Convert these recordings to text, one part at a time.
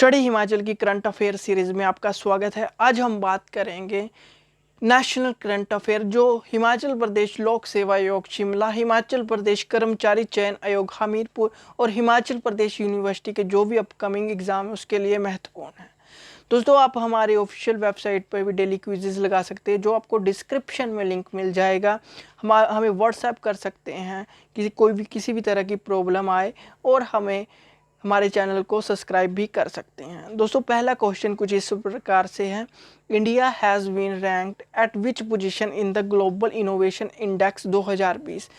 Study Himachal की current affair series में आपका स्वागत है। आज हम बात करेंगे नेशनल करंट अफेयर जो हिमाचल प्रदेश लोक सेवा आयोग शिमला, हिमाचल प्रदेश कर्मचारी चयन आयोग हमीरपुर और हिमाचल प्रदेश यूनिवर्सिटी के जो भी अपकमिंग एग्जाम है उसके लिए महत्वपूर्ण है। दोस्तों, आप हमारे ऑफिशियल वेबसाइट पर भी डेली क्विजेज लगा सकते हैं, जो आपको डिस्क्रिप्शन में लिंक मिल जाएगा। हमें व्हाट्सएप कर सकते हैं किसी भी तरह की प्रॉब्लम आए, और हमारे चैनल को सब्सक्राइब भी कर सकते हैं। दोस्तों, पहला क्वेश्चन कुछ इस प्रकार से है। India has been ranked at which position in the global innovation index 2020।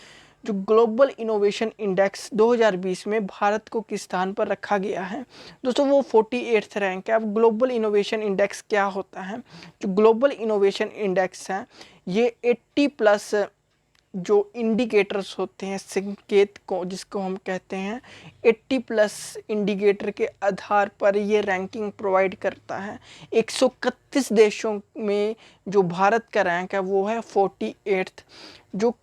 जो ग्लोबल इनोवेशन इंडेक्स 2020 में भारत को किस स्थान पर रखा गया है? दोस्तों, वो 48th रैंक है। अब ग्लोबल इनोवेशन इंडेक्स क्या होता है? जो ग्लोबल इनोवेशन इंडेक्स है, ये 80+ जो इंडिकेटर्स होते हैं, संकेत को जिसको हम कहते हैं, 80+ इंडिकेटर के आधार पर ये रैंकिंग प्रोवाइड करता है। 131 देशों में जो भारत का रैंक है वो है 48th। जो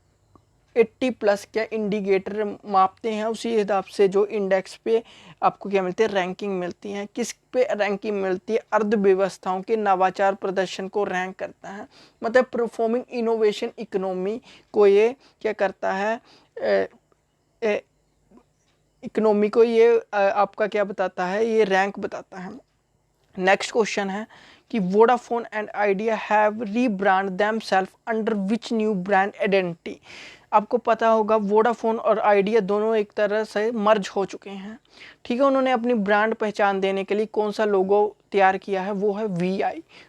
80+ क्या इंडिकेटर मापते हैं, उसी हिसाब से जो इंडेक्स पे आपको क्या मिलती है, रैंकिंग मिलती है। किस पे रैंकिंग मिलती है? अर्थव्यवस्थाओं के नवाचार प्रदर्शन को रैंक करता है। मतलब परफॉर्मिंग इनोवेशन इकोनॉमी को ये क्या करता है, इकोनॉमी को ये आपका क्या बताता है, ये रैंक बताता है। नेक्स्ट क्वेश्चन है कि Vodafone and Idea have rebrand themselves under which new brand identity. आपको पता होगा वोडाफोन और आइडिया दोनों एक तरह से मर्ज हो चुके हैं, ठीक है। उन्होंने अपनी ब्रांड पहचान देने के लिए कौन सा लोगो तैयार किया है? वो है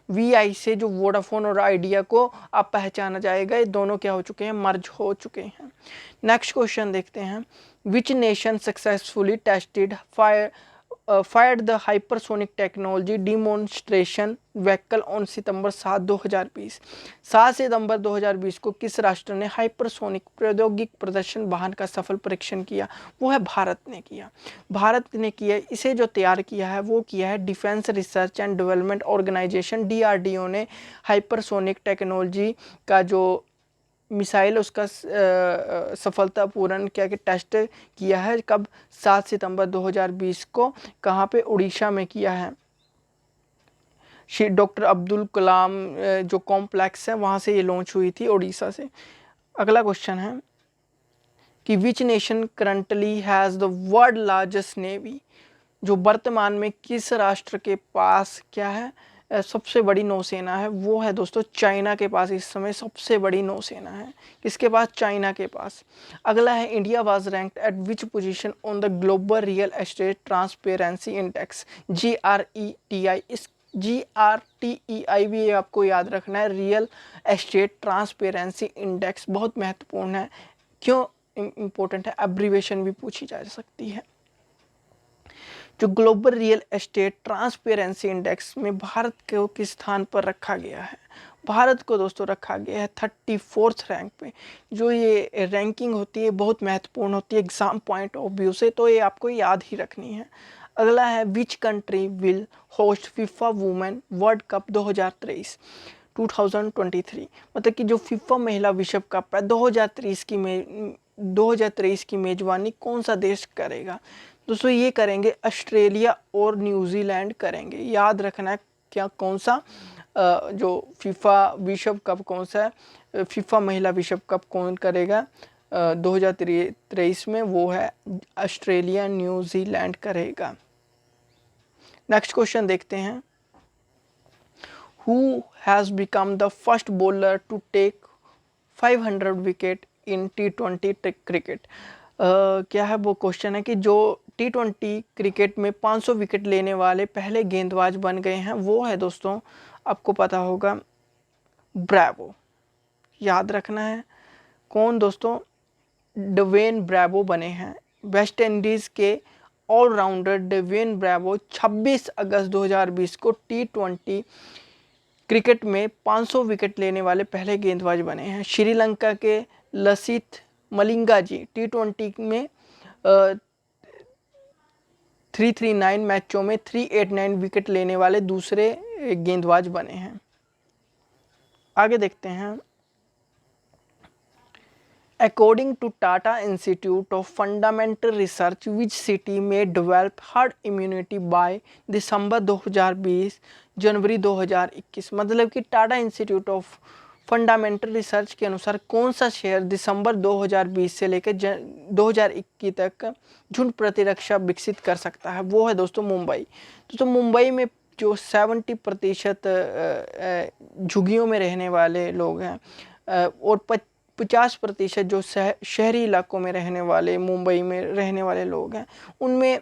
वी आई से जो वोडाफोन और आइडिया को आप पहचाना जाएगा। ये दोनों क्या हो चुके हैं? मर्ज हो चुके हैं। नेक्स्ट क्वेश्चन देखते हैं। Which nation successfully tested fired the hypersonic technology demonstration vehicle on सितंबर 7 2020। 7 सितंबर 2020 को किस राष्ट्र ने हाइपरसोनिक प्रौद्योगिक प्रदर्शन वाहन का सफल परीक्षण किया? वो है भारत ने किया। भारत ने किया। इसे जो तैयार किया है वो किया है defence research and development organization, DRDO ने हाइपरसोनिक टेक्नोलॉजी का जो मिसाइल उसका सफलतापूर्ण क्या कि टेस्ट किया है। कब? 7 सितंबर 2020 को। कहाँ पे? उड़ीसा में किया है। डॉक्टर अब्दुल कलाम जो कॉम्प्लेक्स है वहाँ से ये लॉन्च हुई थी, उड़ीसा से। अगला क्वेश्चन है कि which nation currently has the world largest navy. जो वर्तमान में किस राष्ट्र के पास क्या है, सबसे बड़ी नौसेना है? वो है दोस्तों चाइना के पास इस समय सबसे बड़ी नौसेना है। किसके पास? चाइना के पास। अगला है India was ranked at which position on the global real estate transparency index, GRETI। इस GRETI भी आपको याद रखना है। रियल एस्टेट ट्रांसपेरेंसी इंडेक्स बहुत महत्वपूर्ण है। क्यों इम्पोर्टेंट है? एब्रीवेशन भी पूछी जा सकती है। जो global real estate transparency index में भारत को किस स्थान पर रखा गया है? भारत को दोस्तों रखा गया है 34th रैंक पे। जो ये रैंकिंग होती है बहुत महत्वपूर्ण होती है एग्जाम पॉइंट ऑफ व्यू से, तो ये आपको याद ही रखनी है। अगला है which country will host FIFA women world cup 2023। मतलब कि जो फीफा महिला विश्व कप है 2023 की मेजबानी कौन सा देश करेगा? दोस्तों, ये करेंगे ऑस्ट्रेलिया और न्यूजीलैंड करेंगे। याद रखना है क्या कौन सा जो फीफा विश्व कप कौन सा है, फीफा महिला विश्व कप कौन करेगा 2023 में? वो है ऑस्ट्रेलिया, न्यूजीलैंड करेगा। नेक्स्ट क्वेश्चन देखते हैं। Who has become the first bowler to take 500 wicket in T20 cricket. क्या है वो क्वेश्चन है कि जो T20 क्रिकेट में 500 विकेट लेने वाले पहले गेंदबाज बन गए हैं, वो है दोस्तों, आपको पता होगा, ब्रावो। याद रखना है कौन दोस्तों? डेवेन ब्रावो बने हैं। वेस्ट इंडीज़ के ऑलराउंडर डेवेन ब्रावो 26 अगस्त 2020 को T20 क्रिकेट में 500 विकेट लेने वाले पहले गेंदबाज बने हैं। श्रीलंका के लसिथ मलिंगा जी T20 में 339 मैचों में 389 विकेट लेने वाले दूसरे गेंदबाज बने हैं। आगे देखते हैं। According to Tata Institute of Fundamental Research, which city may develop herd immunity by दिसंबर 2020 जनवरी 2021। मतलब कि Tata institute of fundamental research के अनुसार कौन सा शहर दिसंबर 2020 से लेकर 2021 तक झुंड प्रतिरक्षा विकसित कर सकता है, वो है दोस्तों मुंबई। तो मुंबई में जो 70% झुग्गियों में रहने वाले लोग हैं और 50% जो शहरी इलाकों में रहने वाले, मुंबई में रहने वाले लोग हैं, उनमें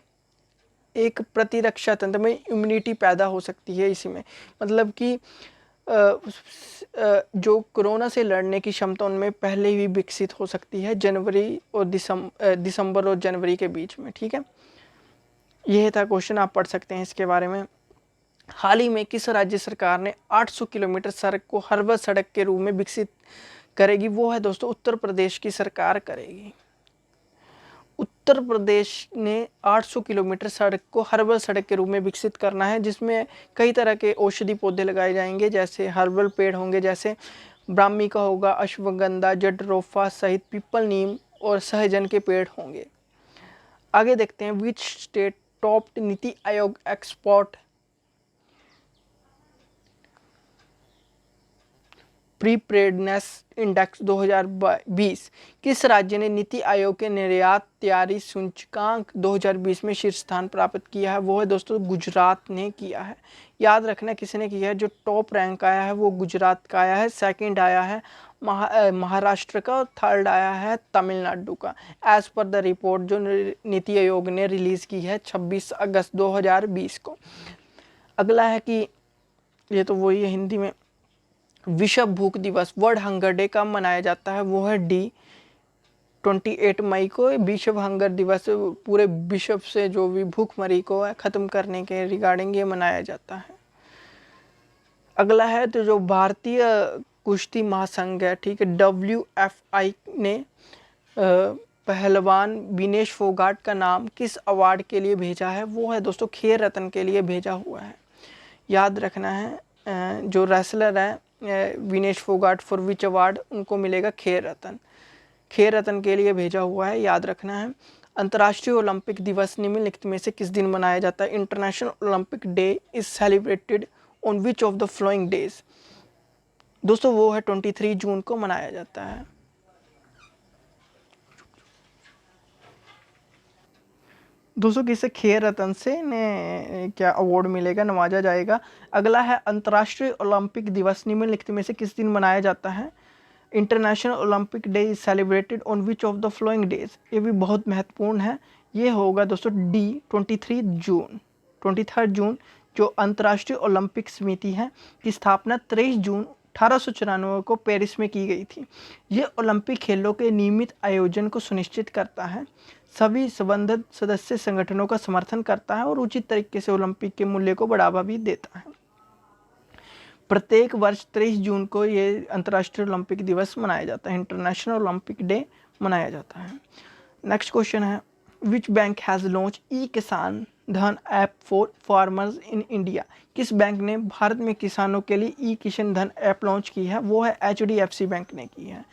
एक प्रतिरक्षा तंत्र में इम्यूनिटी पैदा हो सकती है। इसी में मतलब कि जो कोरोना से लड़ने की क्षमता उनमें पहले ही विकसित हो सकती है जनवरी और दिसंबर और जनवरी के बीच में। ठीक है, यह था क्वेश्चन, आप पढ़ सकते हैं इसके बारे में। हाल ही में किस राज्य सरकार ने 800 किलोमीटर सड़क को हर्बल सड़क के रूप में विकसित करेगी, वो है दोस्तों उत्तर प्रदेश की सरकार करेगी। उत्तर प्रदेश ने 800 किलोमीटर सड़क को हर्बल सड़क के रूप में विकसित करना है, जिसमें कई तरह के औषधि पौधे लगाए जाएंगे, जैसे हर्बल पेड़ होंगे, जैसे ब्राह्मी का होगा, अश्वगंधा, जटरोफा सहित पीपल, नीम और सहजन के पेड़ होंगे। आगे देखते हैं, which state topped NITI Aayog export प्रीपेयर्डनेस index 2020। किस राज्य ने नीति आयोग के निर्यात तैयारी सूचकांक 2020 में शीर्ष स्थान प्राप्त किया है, वो है दोस्तों गुजरात ने किया है। याद रखना किसने किया है, जो टॉप रैंक आया है वो गुजरात का आया है, सेकंड आया है महाराष्ट्र का और थर्ड आया है तमिलनाडु का, एज पर द रिपोर्ट जो नीति आयोग ने रिलीज़ की है 26 अगस्त 2020 को। अगला है कि ये तो वही है हिंदी में, विश्व भूख दिवस वर्ल्ड हंगर डे कब मनाया जाता है, वो है 28 मई को। विश्व हंगर दिवस पूरे विश्व से जो भी भूखमरी को ख़त्म करने के रिगार्डिंग ये मनाया जाता है। अगला है तो जो भारतीय कुश्ती महासंघ है, ठीक है, WFI ने पहलवान विनेश फोगाट का नाम किस अवार्ड के लिए भेजा है, वो है दोस्तों खेल रत्न के लिए भेजा हुआ है। याद रखना है जो रेसलर है Vinesh Phogat for which award, उनको मिलेगा खेल रत्न, खेल रत्न के लिए भेजा हुआ है, याद रखना है। अंतर्राष्ट्रीय ओलंपिक दिवस निम्नलिखित में से किस दिन मनाया जाता है, international Olympic day is celebrated on which of the flowing days, दोस्तों वो है 23 जून को मनाया जाता है। दोस्तों किसे खेल रत्न से ने क्या अवार्ड मिलेगा, नवाजा जाएगा। अगला है अंतर्राष्ट्रीय ओलंपिक दिवस निम्नलिखित में से किस दिन मनाया जाता है, international Olympic day is celebrated on which of the flowing days, ये भी बहुत महत्वपूर्ण है, ये होगा दोस्तों 23 जून। 23 जून जो अंतर्राष्ट्रीय ओलंपिक समिति है की स्थापना 23 जून 1894 को पेरिस में की गई थी। ये ओलंपिक खेलों के नियमित आयोजन को सुनिश्चित करता है, सभी संबंधित सदस्य संगठनों का समर्थन करता है और उचित तरीके से ओलंपिक के मूल्य को बढ़ावा भी देता है। प्रत्येक वर्ष 23 जून को ये अंतर्राष्ट्रीय ओलंपिक दिवस मनाया जाता है, इंटरनेशनल ओलंपिक डे मनाया जाता है। नेक्स्ट क्वेश्चन है, विच बैंक हैज़ लॉन्च ई किसान धन app for farmers in India, किस बैंक ने भारत में किसानों के लिए ई किसान धन ऐप लॉन्च की है, वो है HDFC बैंक ने की है।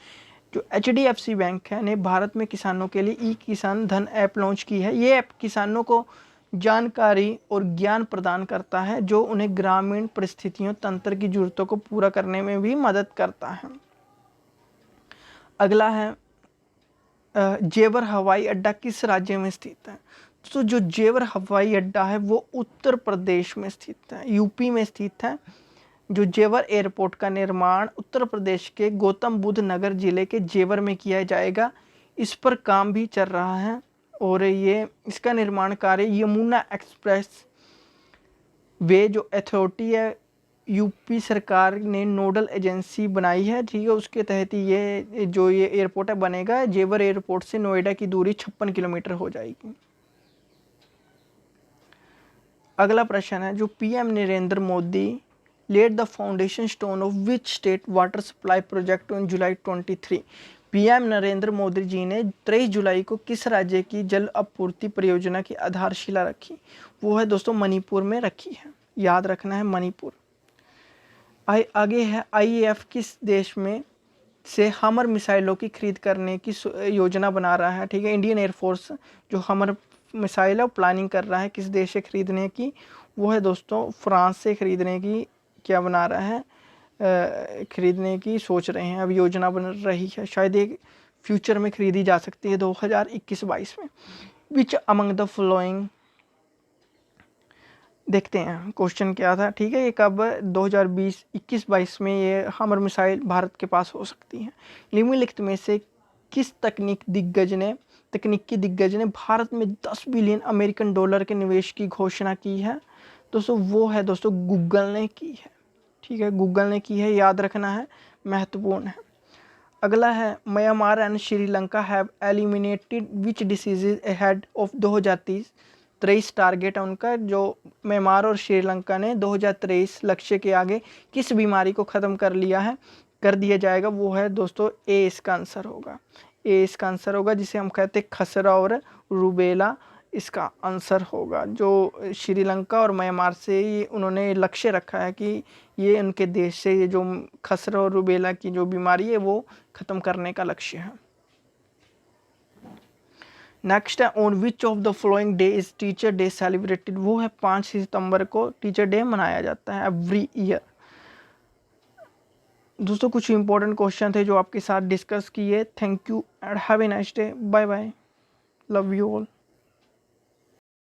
जो HDFC बैंक है ने भारत में किसानों के लिए ई किसान धन ऐप लॉन्च की है। ये ऐप किसानों को जानकारी और ज्ञान प्रदान करता है जो उन्हें ग्रामीण परिस्थितियों तंत्र की जरूरतों को पूरा करने में भी मदद करता है। अगला है जेवर हवाई अड्डा किस राज्य में स्थित है, तो जो जेवर हवाई अड्डा है वो उत्तर प्रदेश में स्थित है, यूपी में स्थित है। जो जेवर एयरपोर्ट का निर्माण उत्तर प्रदेश के गौतम बुद्ध नगर जिले के जेवर में किया जाएगा, इस पर काम भी चल रहा है और ये इसका निर्माण कार्य यमुना एक्सप्रेस वे जो अथॉरिटी है यूपी सरकार ने नोडल एजेंसी बनाई है, ठीक है, उसके तहत ये जो ये एयरपोर्ट है बनेगा। जेवर एयरपोर्ट से नोएडा की दूरी 56 किलोमीटर हो जाएगी। अगला प्रश्न है, जो PM Narendra Modi laid the foundation stone of which state water supply project on July 23। PM Narendra Modi ji ने 23 जुलाई को किस राज्य की जल आपूर्ति परियोजना की आधारशिला रखी, वो है दोस्तों मणिपुर में रखी है, याद रखना है मणिपुर। आगे है IAF किस देश में से हमर मिसाइलों की खरीद करने की योजना बना रहा है। ठीक है, इंडियन एयरफोर्स जो हमर मिसाइल है प्लानिंग कर रहा है किस देश से खरीदने की, वो है दोस्तों फ्रांस से खरीदने की क्या बना रहा है, खरीदने की सोच रहे हैं, अब योजना बन रही है, शायद एक फ्यूचर में खरीदी जा सकती है 2021-22 में। विच अमंग द फॉलोइंग, देखते हैं क्वेश्चन क्या था। ठीक है, ये कब 2021-22 में ये हमर मिसाइल भारत के पास हो सकती है। निम्नलिखित में से किस तकनीकी दिग्गज ने भारत में 10 बिलियन अमेरिकन डॉलर के निवेश की घोषणा की है? दोस्तों वो है दोस्तों गूगल ने की है। ठीक है, गूगल ने की है, याद रखना है, महत्वपूर्ण है। अगला है Myanmar and Sri Lanka have eliminated which diseases ahead of 2023 target है उनका। जो म्यांमार और श्रीलंका ने 2023 लक्ष्य के आगे किस बीमारी को ख़त्म कर दिया जाएगा, वो है दोस्तों ए इसका आंसर होगा। ए इसका आंसर होगा, जिसे हम कहते हैं खसरा और रूबेला, इसका आंसर होगा। जो श्रीलंका और म्यांमार से ये उन्होंने लक्ष्य रखा है कि ये उनके देश से ये जो खसरा और रूबेला की जो बीमारी है वो ख़त्म करने का लक्ष्य है। नेक्स्ट है on which of the following day is teacher day celebrated, वो है 5 सितंबर को टीचर डे मनाया जाता है एवरी ईयर। दोस्तों कुछ इंपॉर्टेंट क्वेश्चन थे जो आपके साथ डिस्कस किए। Thank you and have a nice day, bye bye, love you all.